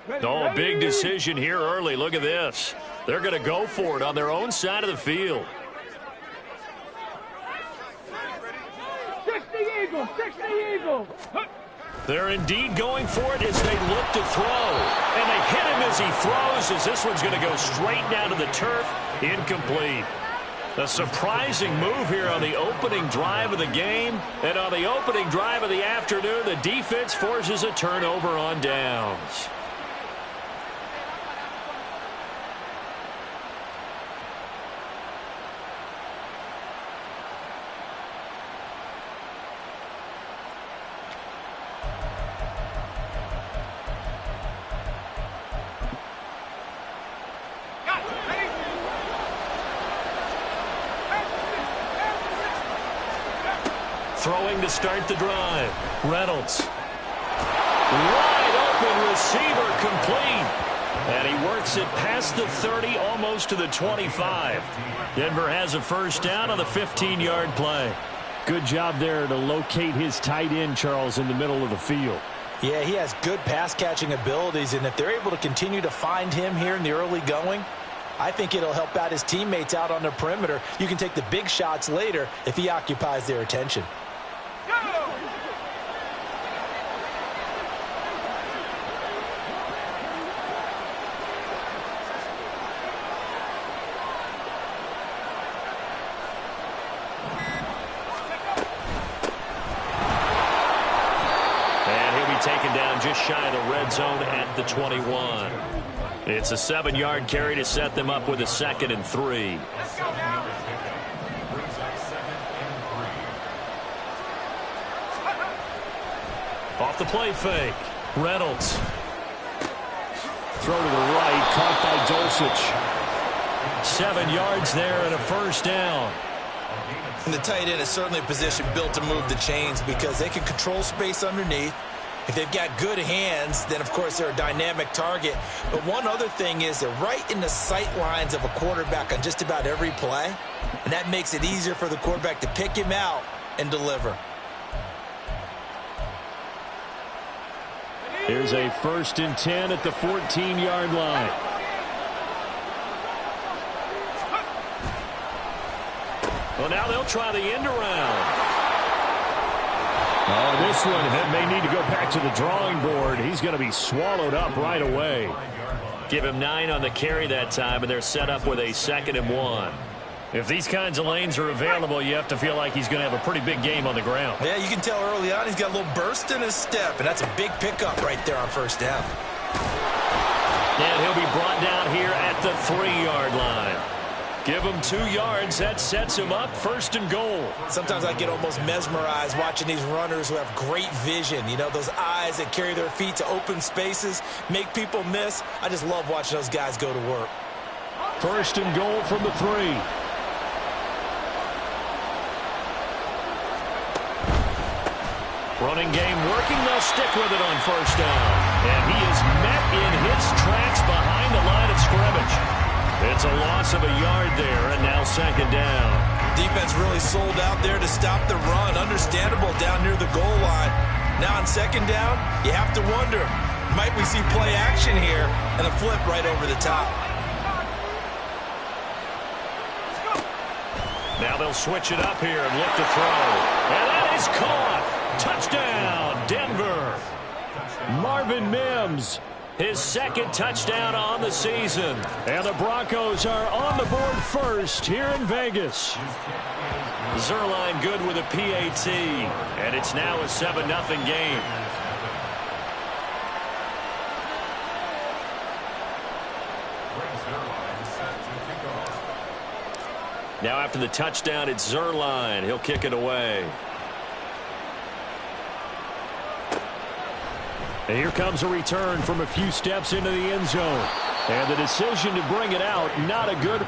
Oh, big decision here early. Look at this. They're going to go for it on their own side of the field. 60 Eagles, 60 Eagles. They're indeed going for it as they look to throw. And they hit him as he throws, as this one's going to go straight down to the turf. Incomplete. A surprising move here on the opening drive of the game. And on the opening drive of the afternoon, the defense forces a turnover on downs. Throwing to start the drive. Reynolds. Wide open receiver complete. And he works it past the 30, almost to the 25. Denver has a first down on the 15-yard play. Good job there to locate his tight end, Charles, in the middle of the field. Yeah, he has good pass-catching abilities, and if they're able to continue to find him here in the early going, I think it'll help out his teammates out on the perimeter. You can take the big shots later if he occupies their attention. Taken down just shy of the red zone at the 21. It's a 7-yard carry to set them up with a 2nd and 3. Off the play fake. Reynolds. Throw to the right, caught by Dulcich. 7 yards there and a first down. And the tight end is certainly a position built to move the chains because they can control space underneath. If they've got good hands, then, of course, they're a dynamic target. But one other thing is they're right in the sight lines of a quarterback on just about every play, and that makes it easier for the quarterback to pick him out and deliver. Here's a 1st and 10 at the 14-yard line. Well, now they'll try the end around. Oh, this one may need to go back to the drawing board. He's going to be swallowed up right away. Give him 9 on the carry that time, and they're set up with a 2nd and 1. If these kinds of lanes are available, you have to feel like he's going to have a pretty big game on the ground. Yeah, you can tell early on he's got a little burst in his step, and that's a big pickup right there on first down. And he'll be brought down here at the 3-yard line. Give him 2 yards. That sets him up 1st and goal. Sometimes I get almost mesmerized watching these runners who have great vision. You know, those eyes that carry their feet to open spaces, make people miss. I just love watching those guys go to work. 1st and goal from the 3. Running game working. They'll stick with it on first down. And he is met in his tracks behind the line of scrimmage. It's a loss of a yard there, and now 2nd down. Defense really sold out there to stop the run. Understandable down near the goal line. Now on 2nd down, you have to wonder, might we see play action here and a flip right over the top? Now they'll switch it up here and look to throw. And that is caught. Touchdown, Denver. Marvin Mims. His 2nd touchdown on the season. And the Broncos are on the board first here in Vegas. Zuerlein good with a PAT. And it's now a 7-0 game. Now after the touchdown, it's Zuerlein. He'll kick it away. And here comes a return from a few steps into the end zone. And the decision to bring it out, not a good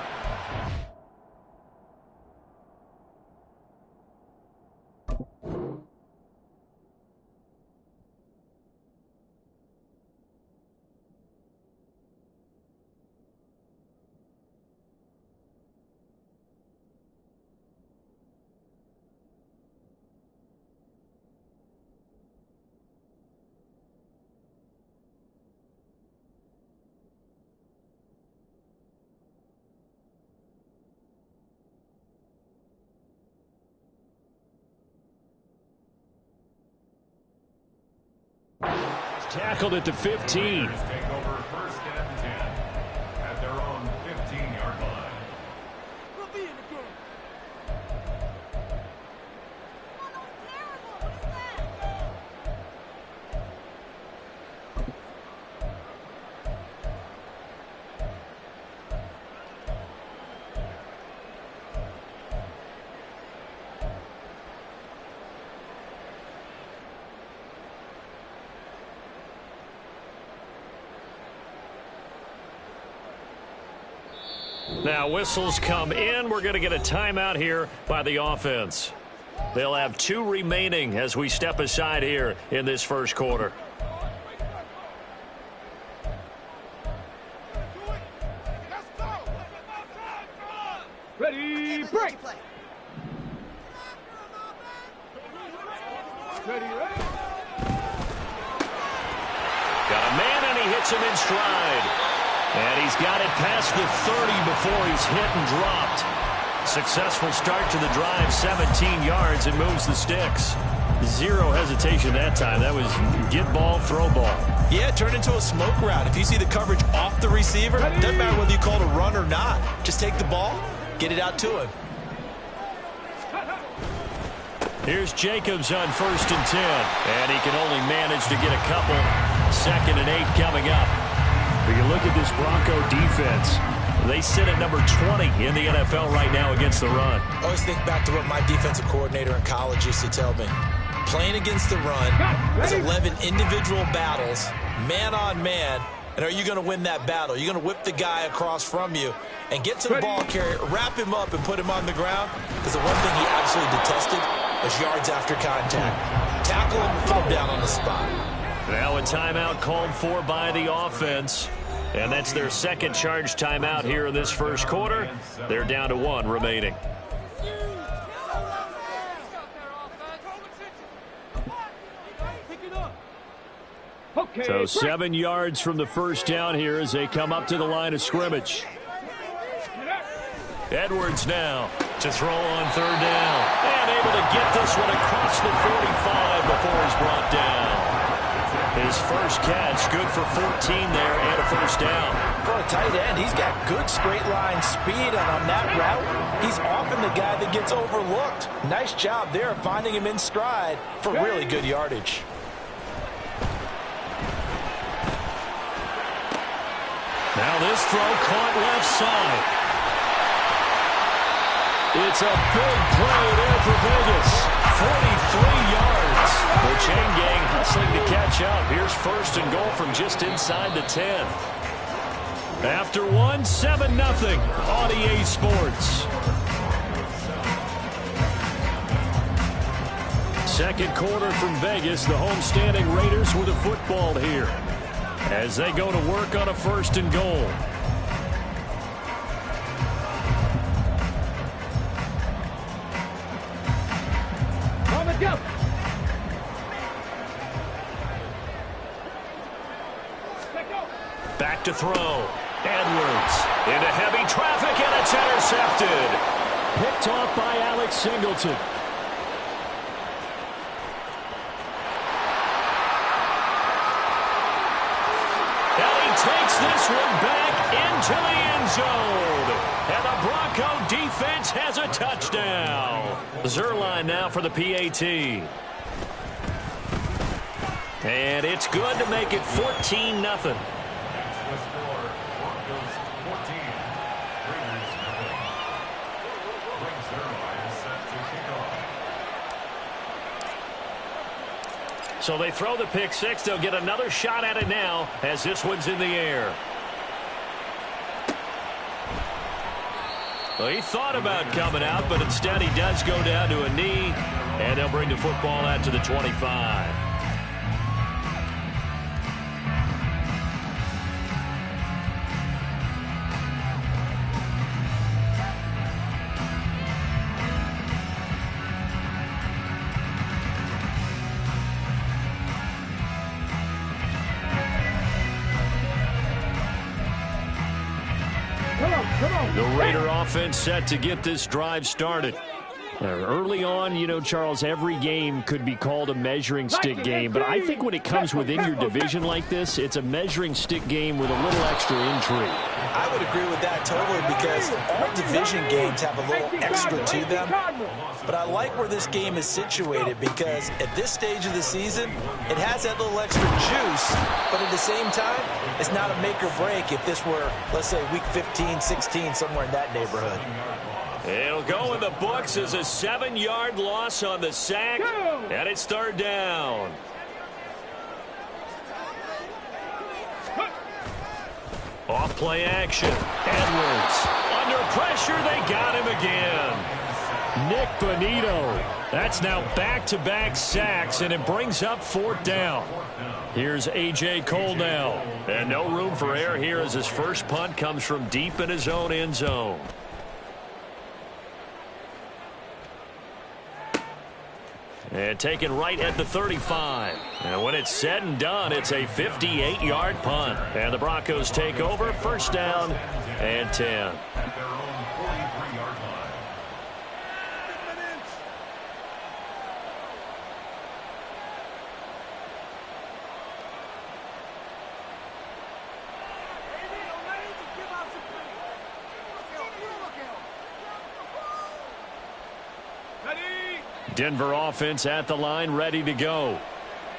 Tackled at the 15. Take over first and 10 at their own 15-yard line. We'll be in the game. Now whistles come in. We're going to get a timeout here by the offense. They'll have 2 remaining as we step aside here in this first quarter. Ready, break. Ready, ready. Got a man, and he hits him in stride. And he's got it past the 30 before he's hit and dropped. Successful start to the drive, 17 yards, and moves the sticks. Zero hesitation that time. That was get ball, throw ball. Yeah, it turned into a smoke route. If you see the coverage off the receiver, it doesn't matter whether you call it a run or not. Just take the ball, get it out to him. Here's Jacobs on 1st and 10. And he can only manage to get a couple. 2nd and 8 coming up. When you look at this Bronco defense, they sit at number 20 in the NFL right now against the run. I always think back to what my defensive coordinator in college used to tell me. Playing against the run is 11 individual battles, man on man, and are you going to win that battle? You're going to whip the guy across from you and get to the ball carrier, wrap him up, and put him on the ground, because the one thing he absolutely detested was yards after contact. Tackle him, put him down on the spot. Now a timeout called for by the offense. And that's their second charge timeout here in this first quarter. They're down to 1 remaining. So 7 yards from the first down here as they come up to the line of scrimmage. Edwards now to throw on 3rd down. And able to get this one across the 45 before he's brought down. His first catch, good for 14 there and a first down. For a tight end, he's got good straight line speed, and on that route, he's often the guy that gets overlooked. Nice job there of finding him in stride for really good yardage. Now this throw caught left side. It's a big play there for Vegas. 43 yards. The chain gang hustling to catch up. Here's 1st and goal from just inside the 10. After 1, 7-0 on EA Sports. Second quarter from Vegas. The homestanding Raiders with a football here as they go to work on a 1st and goal. Go. Back to throw. Edwards into heavy traffic, and it's intercepted. Picked off by Alex Singleton. And he takes this one back into the end zone. And the Bronco defense has a touchdown. Zerline now for the PAT. And it's good to make it 14-0. So they throw the pick 6. They'll get another shot at it now as this one's in the air. Well, he thought about coming out, but instead he does go down to a knee, and they'll bring the football out to the 25. The Raider offense set to get this drive started. Early on, you know, Charles, every game could be called a measuring stick game, but I think when it comes within your division like this, it's a measuring stick game with a little extra intrigue. I would agree with that totally because all division games have a little extra to them. But I like where this game is situated because at this stage of the season, it has that little extra juice, but at the same time, it's not a make or break if this were, let's say, week 15, 16, somewhere in that neighborhood. It'll go in the books as a 7-yard loss on the sack, and it's third down. Off play action. Edwards. Under pressure, they got him again. Nick Bonito. That's now back-to-back sacks, and it brings up fourth down. Here's A.J. Cole now. And no room for error here as his first punt comes from deep in his own end zone. And taken right at the 35. And when it's said and done, it's a 58-yard punt. And the Broncos take over, first down and 10. At their own 43-yard line. Denver offense at the line, ready to go.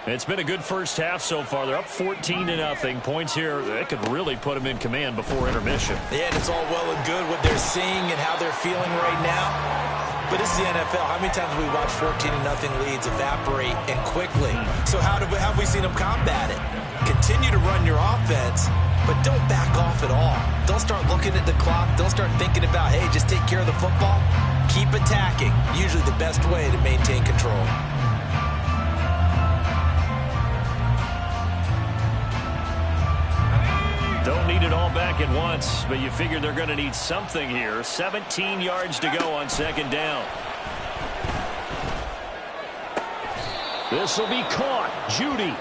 It's been a good first half so far. They're up 14-0. Points here, that could really put them in command before intermission. Yeah, and it's all well and good what they're seeing and how they're feeling right now. But this is the NFL. How many times have we watched 14-0 leads evaporate and quickly? So how have we seen them combat it? Continue to run your offense, but don't back off at all. Don't start looking at the clock. Don't start thinking about, hey, just take care of the football. Keep attacking. Usually the best way to maintain control. Don't need it all back at once, but you figure they're going to need something here. 17 yards to go on second down. This will be caught. Judy.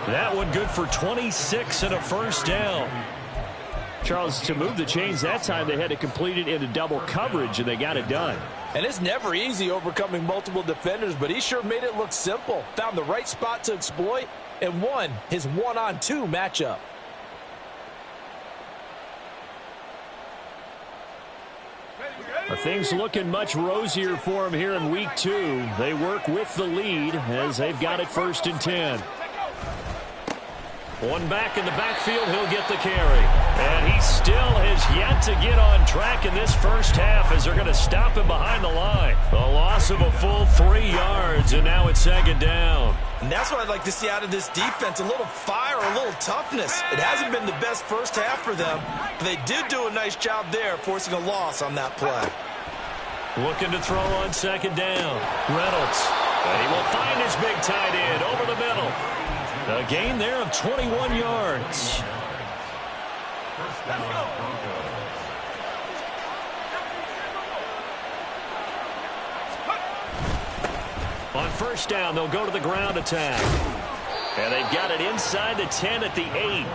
That one good for 26 and a first down. Charles, to move the chains that time, they had to complete it into double coverage, and they got it done. And it's never easy overcoming multiple defenders, but he sure made it look simple. Found the right spot to exploit and won his one-on-two matchup. Things looking much rosier for him here in week 2. They work with the lead as they've got it first and 10. One back in the backfield, he'll get the carry. And he still has yet to get on track in this first half as they're going to stop him behind the line. A loss of a full 3 yards, and now it's second down. And that's what I'd like to see out of this defense, a little fire, a little toughness. It hasn't been the best first half for them, but they did do a nice job there, forcing a loss on that play. Looking to throw on second down. Reynolds. And he will find his big tight end over the middle. A gain there of 21 yards. First down, Broncos. On first down, they'll go to the ground attack. And they've got it inside the 10 at the 8.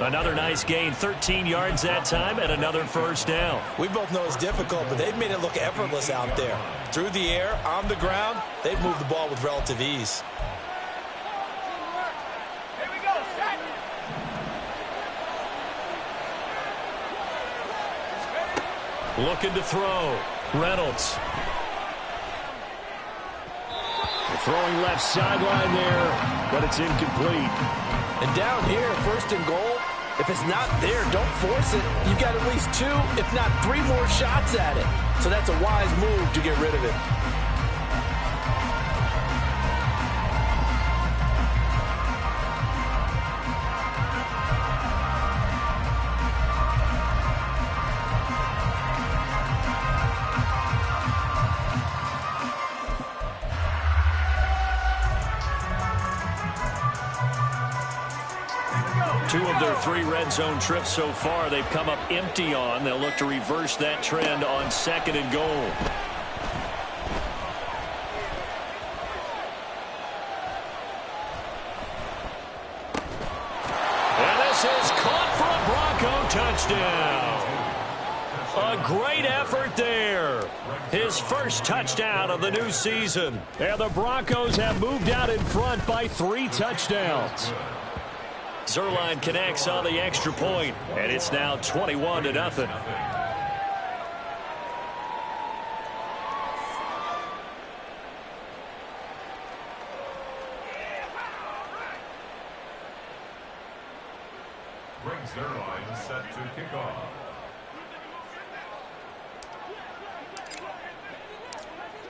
Another nice gain, 13 yards that time, and another first down. We both know it's difficult, but they've made it look effortless out there. Through the air, on the ground, they've moved the ball with relative ease. Looking to throw. Reynolds. Throwing left sideline there, but it's incomplete. And down here, first and goal, if it's not there, don't force it. You've got at least 2, if not 3 more shots at it. So that's a wise move to get rid of it. Two of their 3 red zone trips so far, they've come up empty on. They'll look to reverse that trend on second and goal. And this is caught for a Bronco touchdown. A great effort there. His first touchdown of the new season. And the Broncos have moved out in front by 3 touchdowns. Zerline connects on the extra point, and it's now 21-0. Zerline set to kick off.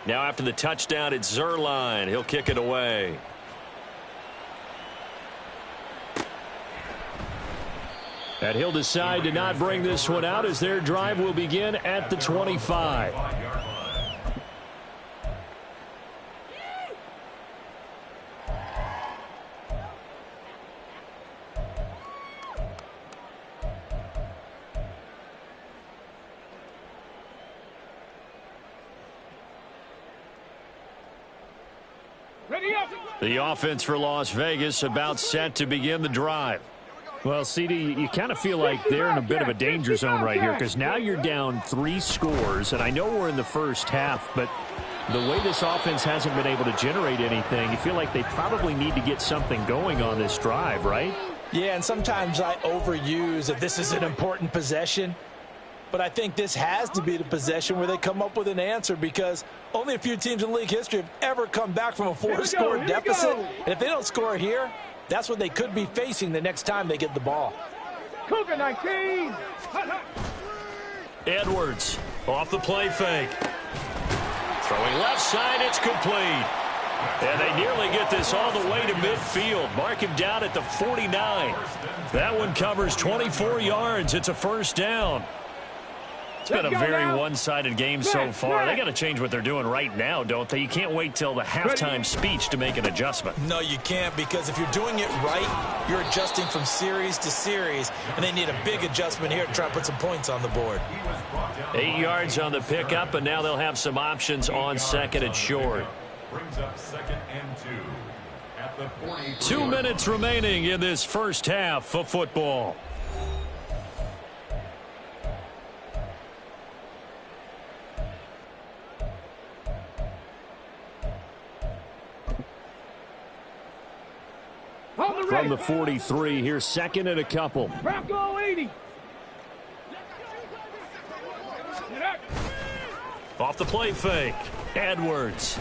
Now after the touchdown, it's Zerline. He'll kick it away. And he'll decide to not bring this one out as their drive will begin at the 25. The offense for Las Vegas about set to begin the drive. Well, CD, you kind of feel like they're in a bit of a danger zone right here because now you're down 3 scores, and I know we're in the first half, but the way this offense hasn't been able to generate anything, you feel like they probably need to get something going on this drive, right? Yeah, and sometimes I overuse that this is an important possession. But I think this has to be the possession where they come up with an answer because only a few teams in league history have ever come back from a 4-score deficit. And if they don't score here, that's what they could be facing the next time they get the ball. Cougar 19. Edwards off the play fake. Throwing left side, it's complete. And they nearly get this all the way to midfield. Mark him down at the 49. That one covers 24 yards. It's a first down. It's been a very one-sided game so far. They got to change what they're doing right now, don't they? You can't wait till the halftime speech to make an adjustment. No, you can't, because if you're doing it right, you're adjusting from series to series, and they need a big adjustment here to try to put some points on the board. 8 yards on the pickup, and now they'll have some options on second and short. Brings up 2nd and 2 at the 43. 2 minutes remaining in this first half of football. From the 43, here's second and a couple. Bronco 80. Off the play fake, Edwards.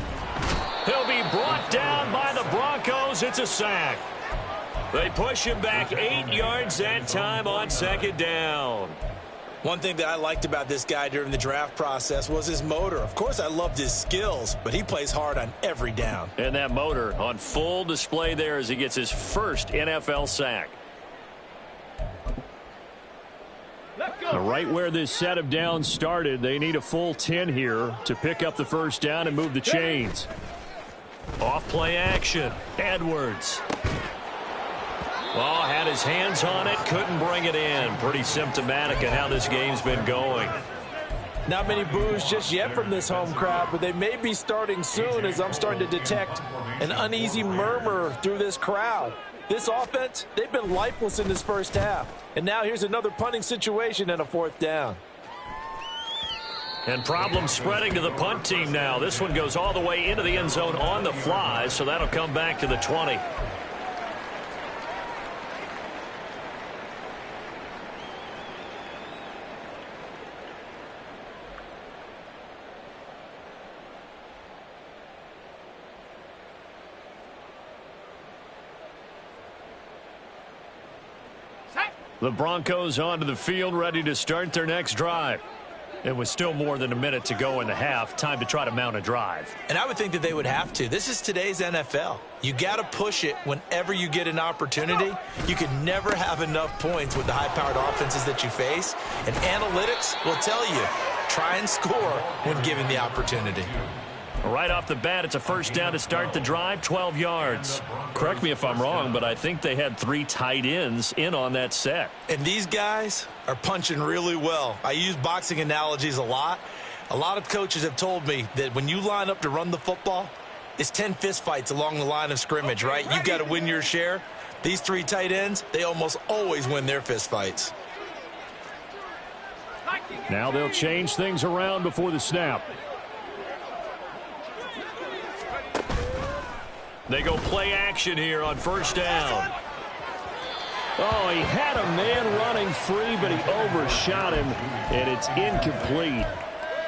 He'll be brought down by the Broncos. It's a sack. They push him back 8 yards that time on second down. One thing that I liked about this guy during the draft process was his motor. Of course, I loved his skills, but he plays hard on every down. And that motor on full display there as he gets his first NFL sack. Right where this set of downs started, they need a full 10 here to pick up the first down and move the chains. Off play action, Edwards. Oh, had his hands on it, couldn't bring it in. Pretty symptomatic of how this game's been going. Not many boos just yet from this home crowd, but they may be starting soon as I'm starting to detect an uneasy murmur through this crowd. This offense, they've been lifeless in this first half. And now here's another punting situation and a 4th down. And problems spreading to the punt team now. This one goes all the way into the end zone on the fly, so that'll come back to the 20. The Broncos onto the field, ready to start their next drive. It was still more than a minute to go in the half. Time to try to mount a drive. And I would think that they would have to. This is today's NFL. You got to push it whenever you get an opportunity. You can never have enough points with the high-powered offenses that you face. And analytics will tell you, try and score when given the opportunity. Right off the bat, it's a first down to start the drive, 12 yards. Correct me if I'm wrong, but I think they had 3 tight ends in on that set. And these guys are punching really well. I use boxing analogies a lot. A lot of coaches have told me that when you line up to run the football, it's 10 fistfights along the line of scrimmage, right? You've got to win your share. These 3 tight ends, they almost always win their fistfights. Now they'll change things around before the snap. They go play action here on first down. Oh, he had a man running free, but he overshot him, and it's incomplete.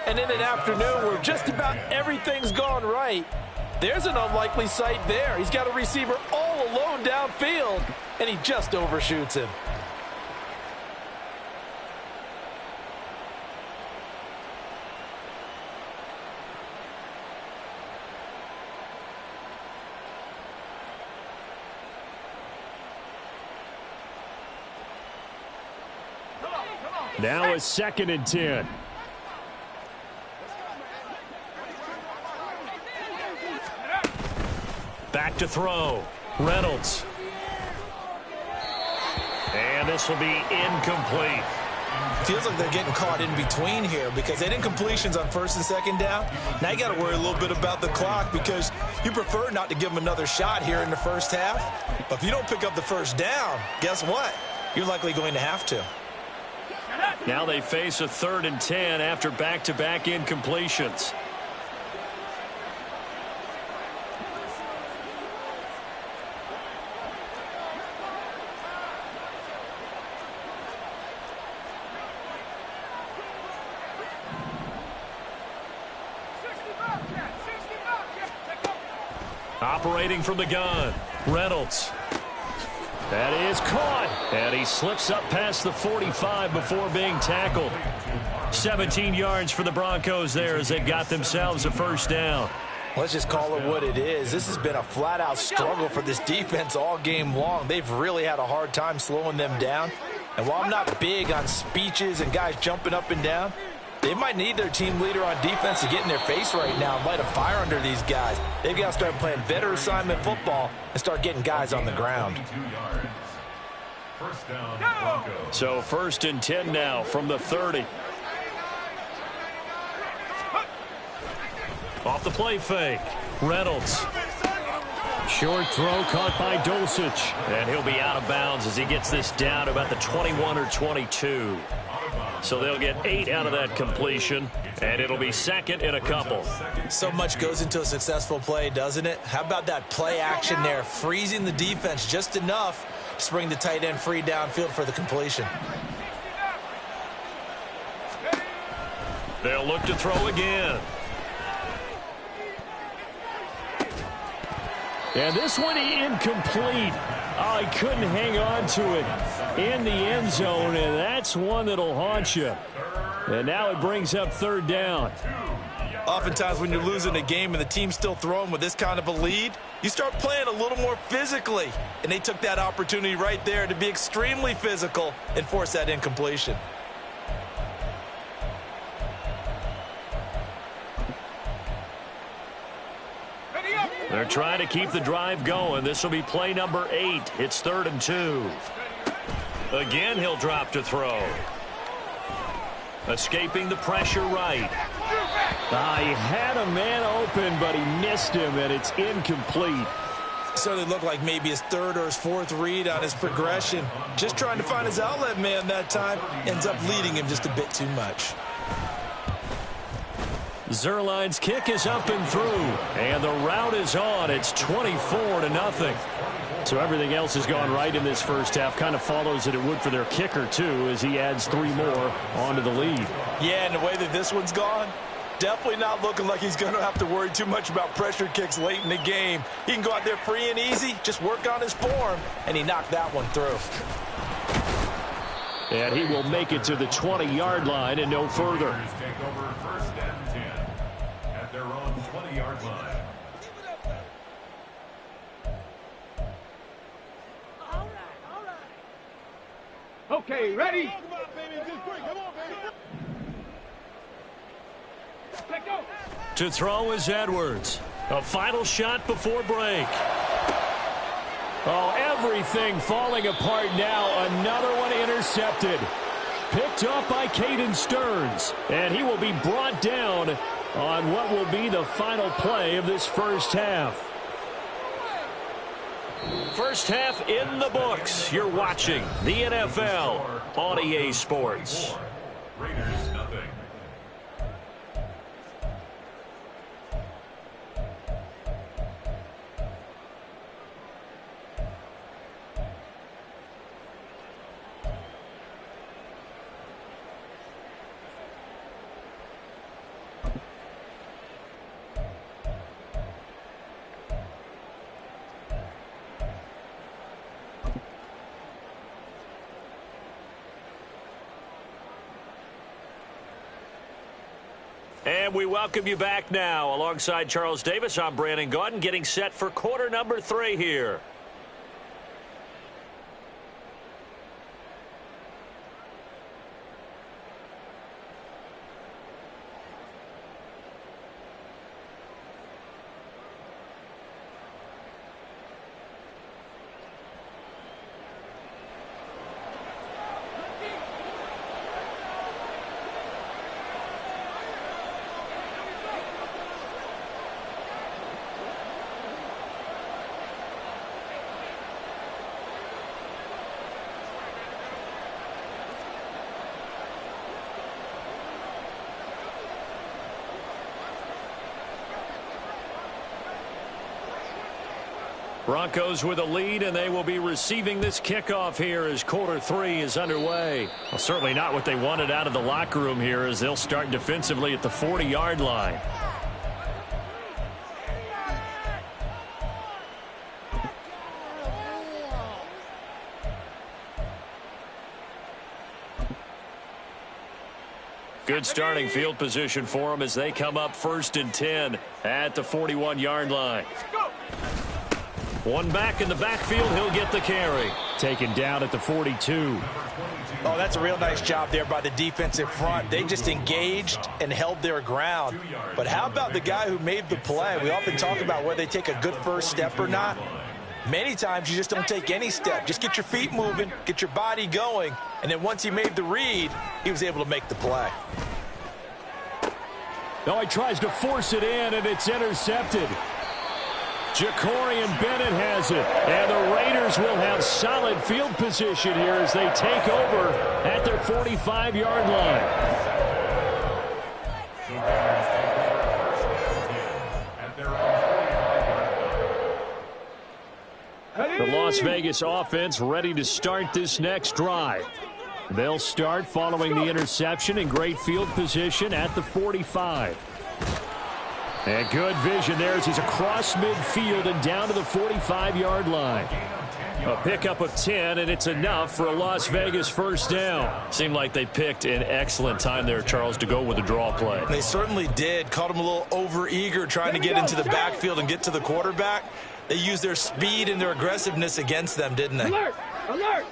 And in an afternoon where just about everything's gone right, there's an unlikely sight there. He's got a receiver all alone downfield, and he just overshoots him. Now a 2nd and 10. Back to throw. Reynolds. And this will be incomplete. Feels like they're getting caught in between here because they didn't completions on 1st and 2nd down. Now you got to worry a little bit about the clock because you prefer not to give them another shot here in the first half. But if you don't pick up the first down, guess what? You're likely going to have to. Now they face a 3rd and 10 after back-to-back incompletions. Operating from the gun, Reynolds. That is caught, and he slips up past the 45 before being tackled. 17 yards for the Broncos there as they got themselves a first down. Let's just call it what it is. This has been a flat-out struggle for this defense all game long. They've really had a hard time slowing them down. And while I'm not big on speeches and guys jumping up and down, they might need their team leader on defense to get in their face right now and light a fire under these guys. They've got to start playing better assignment football and start getting guys on the ground. First down, Broncos. So 1st and 10 now from the 30. Off the play fake. Reynolds. Short throw caught by Dulcich. And he'll be out of bounds as he gets this down to about the 21 or 22. So they'll get 8 out of that completion, and it'll be 2nd and a couple. So much goes into a successful play, doesn't it? How about that play action there, freezing the defense just enough to bring the tight end free downfield for the completion. They'll look to throw again. And this one incomplete. Oh, he couldn't hang on to it in the end zone, and that's one that'll haunt you. And now it brings up 3rd down. Oftentimes when you're losing a game and the team's still throwing with this kind of a lead, you start playing a little more physically. And they took that opportunity right there to be extremely physical and force that incompletion. They're trying to keep the drive going. This will be play number 8. It's 3rd and 2. Again, he'll drop to throw. Escaping the pressure right. He had a man open, but he missed him, and it's incomplete. Certainly looked like maybe his 3rd or his 4th read on his progression. Just trying to find his outlet man that time. Ends up leading him just a bit too much. Zerline's kick is up and through, and the route is on. It's 24-0. So everything else has gone right in this first half. Kind of follows that it would for their kicker, too, as he adds 3 more onto the lead. Yeah, and the way that this one's gone, definitely not looking like he's going to have to worry too much about pressure kicks late in the game. He can go out there free and easy, just work on his form, and he knocked that one through. And he will make it to the 20-yard line and no further. Take over 1st and 10 at their own 20-yard line. Okay, ready? To throw is Edwards. A final shot before break. Oh, everything falling apart now. Another one intercepted. Picked up by Caden Stearns. And he will be brought down on what will be the final play of this first half. First half in the books. You're watching the NFL on EA Sports. Raiders, nothing. And we welcome you back now. Alongside Charles Davis, I'm Brandon Gaudin, getting set for quarter number 3 here. Broncos with a lead, and they will be receiving this kickoff here as quarter 3 is underway. Well, certainly not what they wanted out of the locker room here, as they'll start defensively at the 40-yard line. Good starting field position for them as they come up 1st and 10 at the 41-yard line. One back in the backfield, he'll get the carry. Taken down at the 42. Oh, that's a real nice job there by the defensive front. They just engaged and held their ground. But how about the guy who made the play? We often talk about whether they take a good first step or not. Many times you just don't take any step. Just get your feet moving, get your body going, and then once he made the read, he was able to make the play. Now he tries to force it in, and it's intercepted. Jacorian Bennett has it, and the Raiders will have solid field position here as they take over at their 45-yard line. The Las Vegas offense ready to start this next drive. They'll start following the interception in great field position at the 45. And good vision there as he's across midfield and down to the 45-yard line. A pickup of 10, and it's enough for a Las Vegas first down. Seemed like they picked an excellent time there, Charles, to go with the draw play. They certainly did. Caught him a little over-eager trying to get into the backfield and get to the quarterback. They used their speed and their aggressiveness against them, didn't they? Alert! Alert!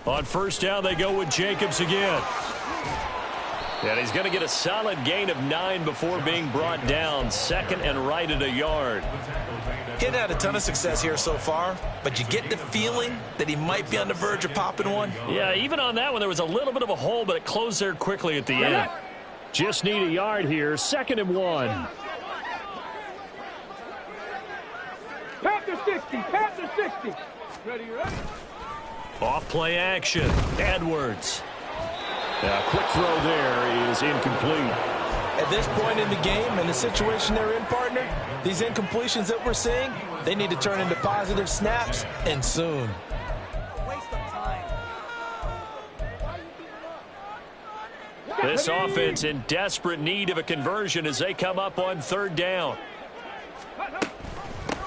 On first down, they go with Jacobs again. And he's going to get a solid gain of 9 before being brought down. 2nd and right at a yard. He hadn't had a ton of success here so far, but you get the feeling that he might be on the verge of popping one. Yeah, even on that one, there was a little bit of a hole, but it closed there quickly at the end. Just need a yard here. 2nd and 1. Panther 60! Panther 60! Ready, ready? Off play action. Edwards. A quick throw there is incomplete. At this point in the game and the situation they're in, partner, these incompletions that we're seeing, they need to turn into positive snaps, and soon. This offense in desperate need of a conversion as they come up on 3rd down.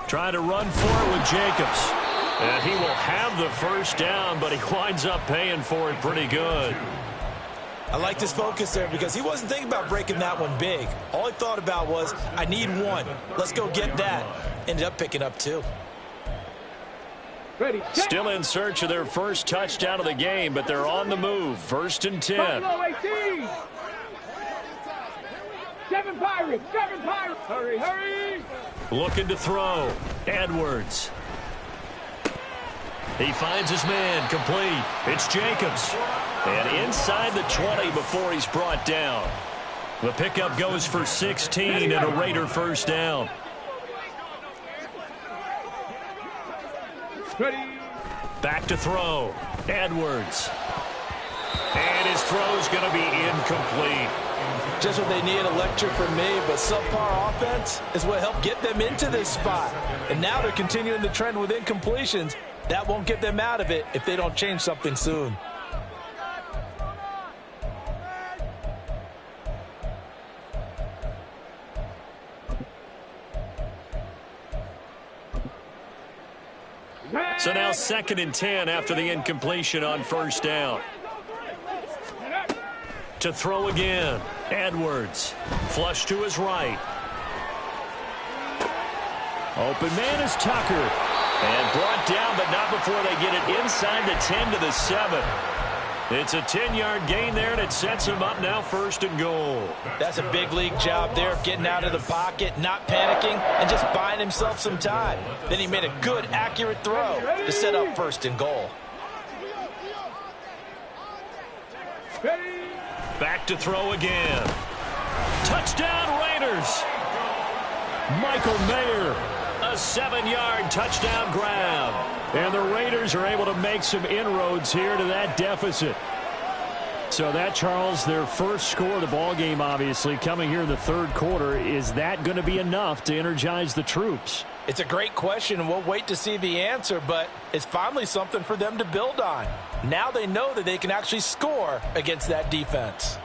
Trying to run for it with Jacobs. And he will have the first down, but he winds up paying for it pretty good. I like this focus there because he wasn't thinking about breaking that one big. All he thought about was, I need 1. Let's go get that. Ended up picking up 2. Ready. Still in search of their first touchdown of the game, but they're on the move. 1st and 10. Buffalo 18! 7 Pirates! 7 Pirates! Hurry, hurry! Looking to throw. Edwards. He finds his man, complete. It's Jacobs. And inside the 20 before he's brought down. The pickup goes for 16 and a Raider first down. Ready, Back to throw. Edwards. And his throw's going to be incomplete. Just what they need, a lecture from me, but subpar offense is what helped get them into this spot. And now they're continuing the trend with incompletions. That won't get them out of it if they don't change something soon. So now 2nd and 10 after the incompletion on first down. To throw again. Edwards. Flush to his right. Open man is Tucker. And brought down, but not before they get it inside the 10 to the 7. It's a 10-yard gain there, and it sets him up now 1st and goal. That's a big league job there of getting out of the pocket, not panicking, and just buying himself some time. Then he made a good, accurate throw to set up 1st and goal. Back to throw again. Touchdown Raiders. Michael Mayer, a 7-yard touchdown grab. And the Raiders are able to make some inroads here to that deficit. So that, Charles, their first score of the ball game, obviously, coming here in the 3rd quarter. Is that going to be enough to energize the troops? It's a great question, and we'll wait to see the answer, but it's finally something for them to build on. Now they know that they can actually score against that defense.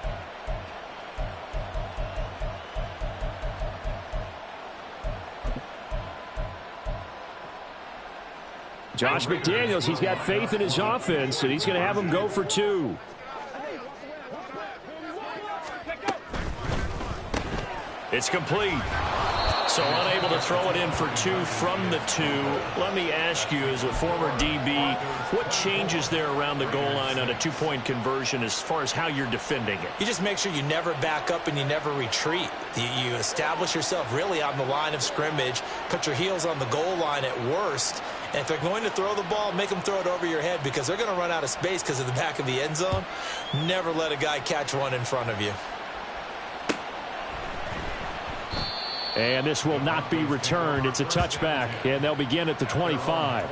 Josh McDaniels, he's got faith in his offense, and he's going to have them go for 2. It's complete. So unable to throw it in for 2 from the 2. Let me ask you, as a former DB, what changes there around the goal line on a 2-point conversion as far as how you're defending it? You just make sure you never back up and you never retreat. You establish yourself really on the line of scrimmage, put your heels on the goal line at worst, and if they're going to throw the ball, make them throw it over your head because they're going to run out of space because of the back of the end zone. Never let a guy catch one in front of you. And this will not be returned. It's a touchback, and they'll begin at the 25.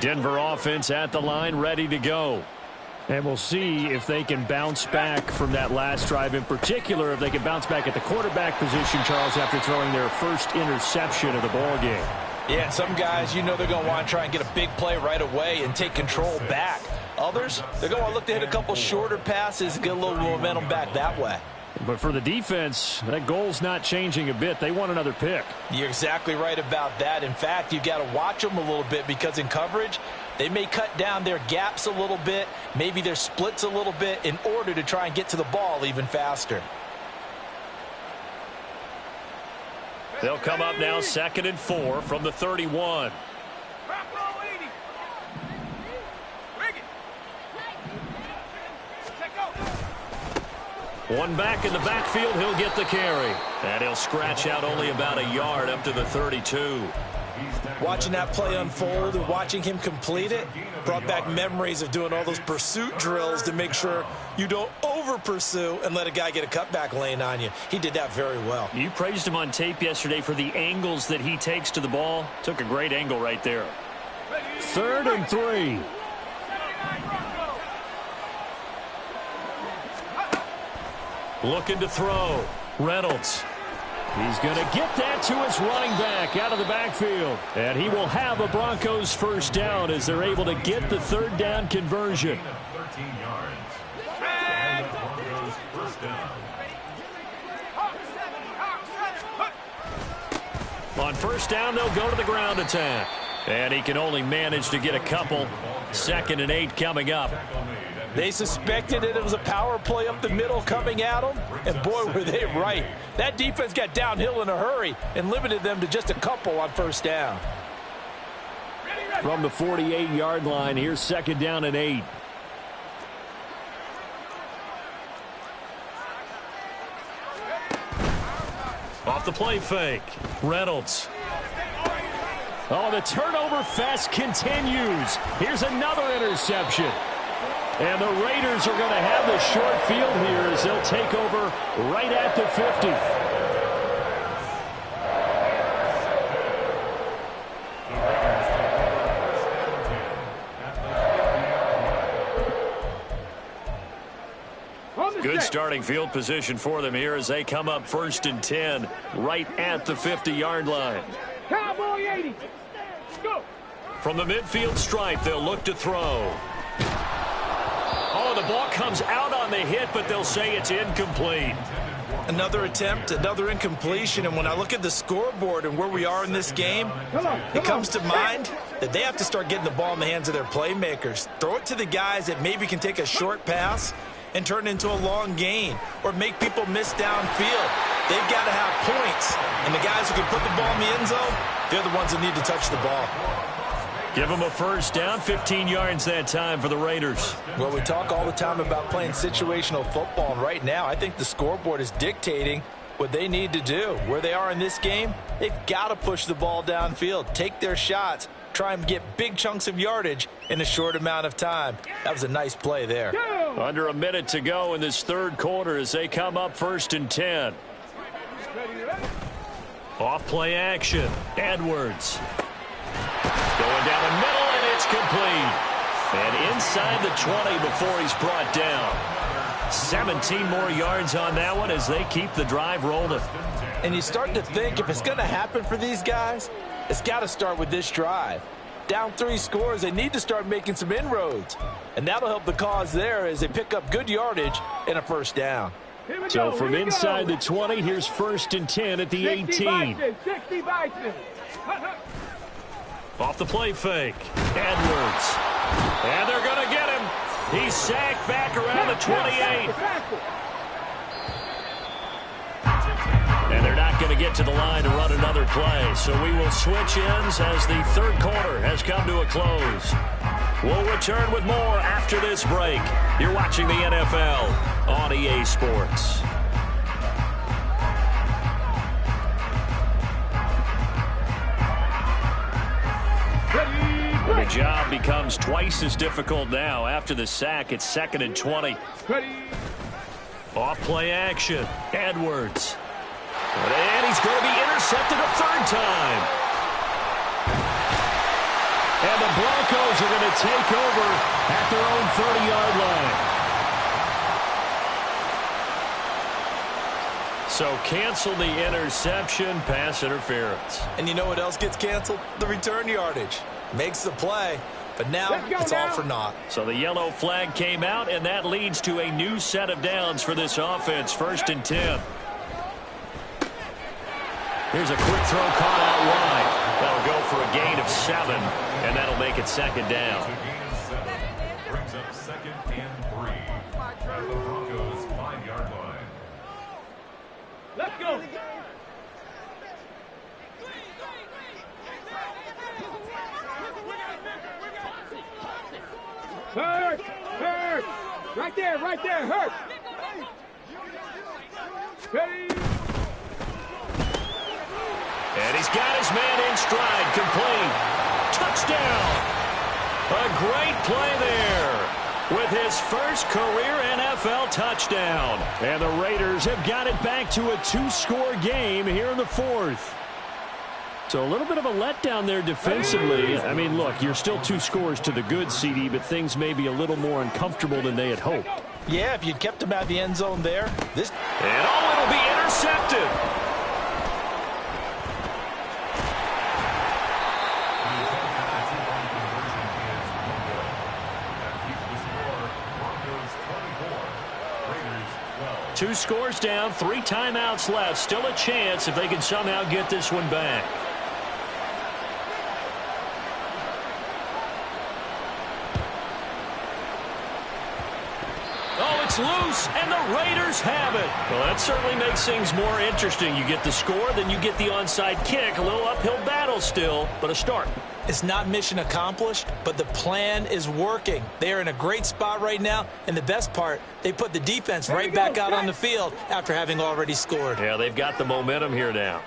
Denver offense at the line, ready to go. And we'll see if they can bounce back from that last drive. In particular, if they can bounce back at the quarterback position, Charles, after throwing their first interception of the ball game. Yeah, some guys, you know they're going to want to try and get a big play right away and take control back. Others, they're going to look to hit a couple shorter passes, get a little momentum back that way. But for the defense, that goal's not changing a bit. They want another pick. You're exactly right about that. In fact, you've got to watch them a little bit because in coverage, they may cut down their gaps a little bit, maybe their splits a little bit in order to try and get to the ball even faster. They'll come up now 2nd and 4 from the 31. One back in the backfield, he'll get the carry. And he'll scratch out only about a yard up to the 32. Watching that play unfold and watching him complete it brought back memories of doing all those pursuit drills to make sure you don't over-pursue and let a guy get a cutback lane on you. He did that very well. You praised him on tape yesterday for the angles that he takes to the ball. Took a great angle right there. 3rd and 3. Looking to throw. Reynolds. He's going to get that to his running back out of the backfield. And he will have a Broncos first down as they're able to get the 3rd down conversion. 13 yards. And the Broncos first down. On first down, they'll go to the ground attack. And he can only manage to get a couple. 2nd and 8 coming up. They suspected it was a power play up the middle coming at them, and boy, were they right. That defense got downhill in a hurry and limited them to just a couple on first down. From the 48-yard line, here's 2nd down and 8. Off the play fake. Reynolds. Oh, the turnover fest continues. Here's another interception. And the Raiders are going to have the short field here as they'll take over right at the 50. Good starting field position for them here as they come up 1st and 10 right at the 50-yard line. Cowboy 80. Go. From the midfield stripe, they'll look to throw. Oh, the ball comes out on the hit, but they'll say it's incomplete. Another attempt, another incompletion, and when I look at the scoreboard and where we are in this game, it comes to mind that they have to start getting the ball in the hands of their playmakers. Throw it to the guys that maybe can take a short pass and turn it into a long gain or make people miss downfield. They've got to have points, and the guys who can put the ball in the end zone, they're the ones that need to touch the ball. Give them a first down, 15 yards that time for the Raiders. Well, we talk all the time about playing situational football, and right now I think the scoreboard is dictating what they need to do. Where they are in this game, they've got to push the ball downfield, take their shots, try and get big chunks of yardage in a short amount of time. That was a nice play there. Under a minute to go in this third quarter as they come up 1st and 10. Off play action. Edwards. Going down the middle, and it's complete. And inside the 20 before he's brought down. 17 more yards on that one as they keep the drive rolling. And you start to think if it's going to happen for these guys, it's got to start with this drive. Down 3 scores, they need to start making some inroads. And that'll help the cause there as they pick up good yardage and a first down. So from inside the 20, here's 1st and 10 at the 18. 60 Bison. Off the play fake. Edwards. And they're going to get him. He's sacked back around the 28. And they're not going to get to the line to run another play. So we will switch ends as the third quarter has come to a close. We'll return with more after this break. You're watching the NFL on EA Sports. The job becomes twice as difficult now. After the sack, it's 2nd and 20. Off play action. Edwards. And he's going to be intercepted a third time. And the Broncos are going to take over at their own 30-yard line. So cancel the interception, pass interference. And you know what else gets canceled? The return yardage. Makes the play, but now it's all for naught. So the yellow flag came out, and that leads to a new set of downs for this offense. 1st and 10. Here's a quick throw caught out wide. That'll go for a gain of 7, and that'll make it 2nd down. A gain of 7 brings up 2nd and 3 at the Broncos' 5-yard line. Let's go. Hurt! Hurt! Right there, hurt! Ready? And he's got his man in stride, complete. Touchdown! A great play there with his first career NFL touchdown. And the Raiders have got it back to a 2-score game here in the 4th. So a little bit of a letdown there defensively. I mean, look, you're still 2 scores to the good, CD, but things may be a little more uncomfortable than they had hoped. Yeah, if you'd kept them out of the end zone there. And it'll be intercepted. Two scores down, 3 timeouts left. Still a chance if they can somehow get this one back. breaks loose, and the Raiders have it. Well, that certainly makes things more interesting. You get the score, then you get the onside kick. A little uphill battle still, but a start. It's not mission accomplished, but the plan is working. They are in a great spot right now, and the best part, they put the defense right back out on the field after having already scored. Yeah, they've got the momentum here now.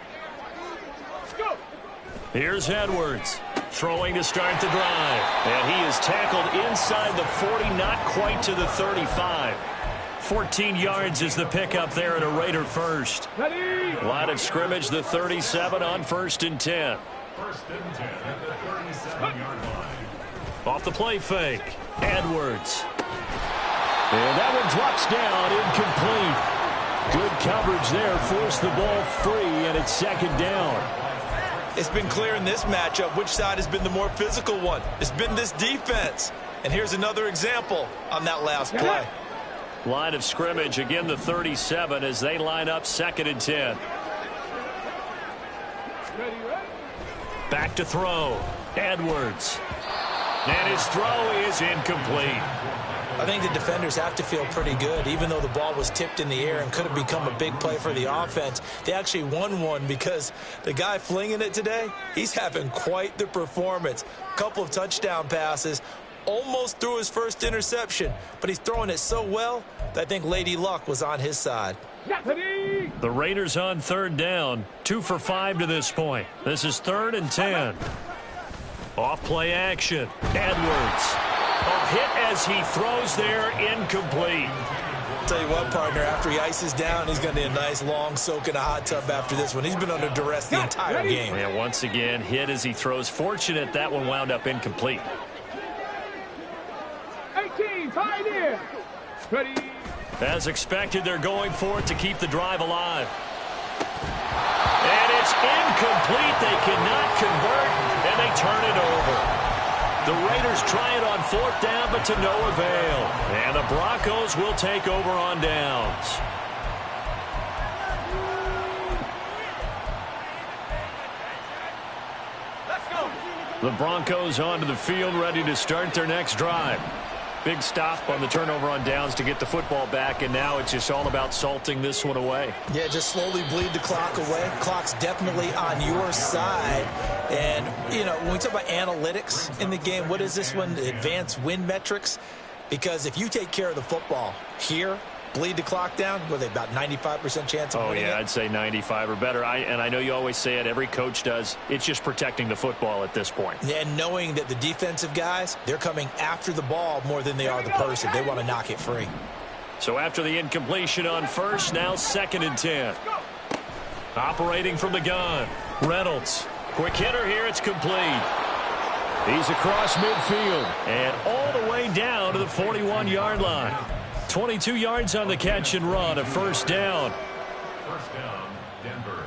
Here's Edwards, throwing to start the drive. And he is tackled inside the 40, not quite to the 35. 14 yards is the pickup there at a Raider first. Line of scrimmage, the 37 on 1st and 10. First and 10 at the 37-yard line. Off the play fake, Edwards. And that one drops down, incomplete. Good coverage there, forced the ball free, and it's 2nd down. It's been clear in this matchup which side has been the more physical one. It's been this defense. And here's another example on that last play. Line of scrimmage, again the 37 as they line up 2nd and 10. Back to throw. Edwards. And his throw is incomplete. I think the defenders have to feel pretty good. Even though the ball was tipped in the air and could have become a big play for the offense, they actually won one because the guy flinging it today, he's having quite the performance. A couple of touchdown passes, almost threw his first interception, but he's throwing it so well that I think Lady Luck was on his side. The Raiders on 3rd down, 2 for 5 to this point. This is 3rd and 10. Off play action. Edwards. A hit as he throws there, incomplete. Tell you what, partner, after he ices down, he's going to need a nice long soak in a hot tub after this one. He's been under duress the entire game. And once again, hit as he throws. Fortunate that one wound up incomplete. 18, tied in. Ready. As expected, they're going for it to keep the drive alive. And it's incomplete. They cannot convert, and they turn it over. The Raiders try it on 4th down, but to no avail. And the Broncos will take over on downs. Let's go. The Broncos onto the field, ready to start their next drive. Big stop on the turnover on downs to get the football back, and now it's just all about salting this one away. Yeah, just slowly bleed the clock away. Clock's definitely on your side. And, you know, when we talk about analytics in the game, what is this one? Advanced win metrics? Because if you take care of the football here, bleed the clock down, what are they, about 95% chance of winning it? I'd say 95 or better. And I know you always say it, every coach does. It's just protecting the football at this point. And knowing that the defensive guys, they're coming after the ball more than they are the person. They want to knock it free. So after the incompletion on 1st, now 2nd and 10. Operating from the gun, Reynolds. Quick hitter here, it's complete. He's across midfield and all the way down to the 41-yard line. 22 yards on the catch and run, a 1st down. First down, Denver.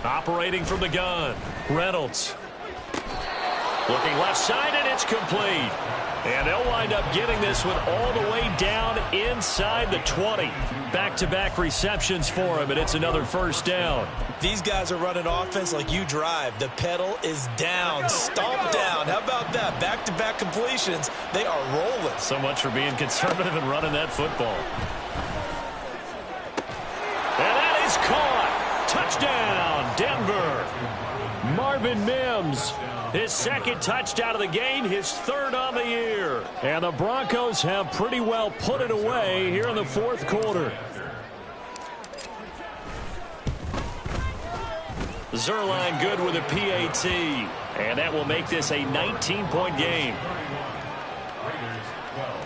Operating from the gun, Reynolds. Looking left side, and it's complete. And they'll wind up getting this one all the way down inside the 20. Back-to-back receptions for him, and it's another 1st down. These guys are running offense like you drive. The pedal is down, stomp down. How about that? Back-to-back completions. They are rolling. So much for being conservative and running that football. And that is caught. Touchdown, Denver. Marvin Mims. His 2nd touchdown of the game, his 3rd on the year. And the Broncos have pretty well put it away here in the 4th quarter. Zerline good with a PAT. And that will make this a 19-point game. Raiders 12.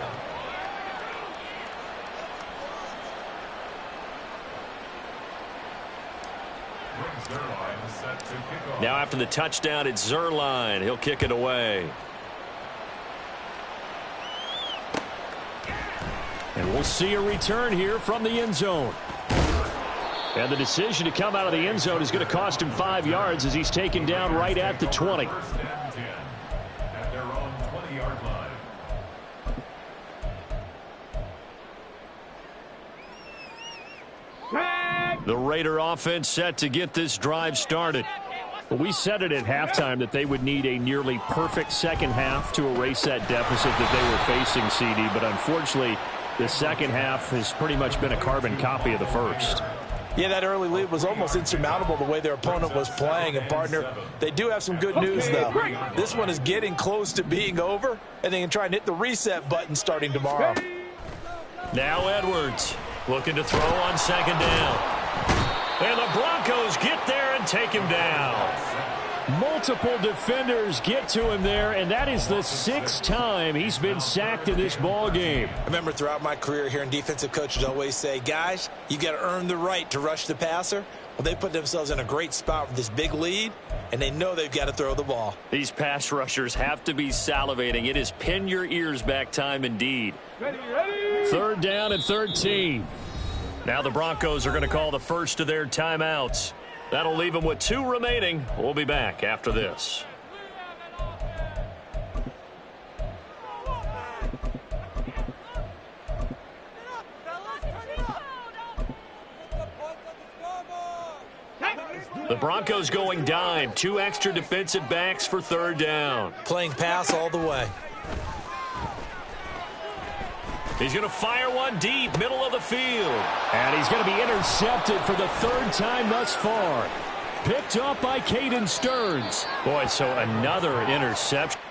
Zerline is set to kick off. Now after the touchdown, it's Zerline. He'll kick it away. And we'll see a return here from the end zone. And the decision to come out of the end zone is going to cost him 5 yards as he's taken down right at the 20. First and 10 at their own 20-yard line. The Raider offense set to get this drive started. We said it at halftime that they would need a nearly perfect second half to erase that deficit that they were facing, CD. But unfortunately, the second half has pretty much been a carbon copy of the first. Yeah, that early lead was almost insurmountable the way their opponent was playing. And, partner, they do have some good news, though. This one is getting close to being over, and they can try and hit the reset button starting tomorrow. Now Edwards looking to throw on second down. And the Broncos get there and take him down. Multiple defenders get to him there, and that is the 6th time he's been sacked in this ball game. I remember throughout my career here in defensive coaches always say, guys, you got to earn the right to rush the passer. Well, they put themselves in a great spot with this big lead, and they know they've got to throw the ball. These pass rushers have to be salivating. It is pin your ears back time indeed. Ready. 3rd down and 13. Now the Broncos are going to call the first of their timeouts. That'll leave them with 2 remaining. We'll be back after this. The Broncos going dime. 2 extra defensive backs for 3rd down. Playing pass all the way. He's going to fire one deep, middle of the field. And he's going to be intercepted for the 3rd time thus far. Picked up by Caden Stearns. Boy, so another interception.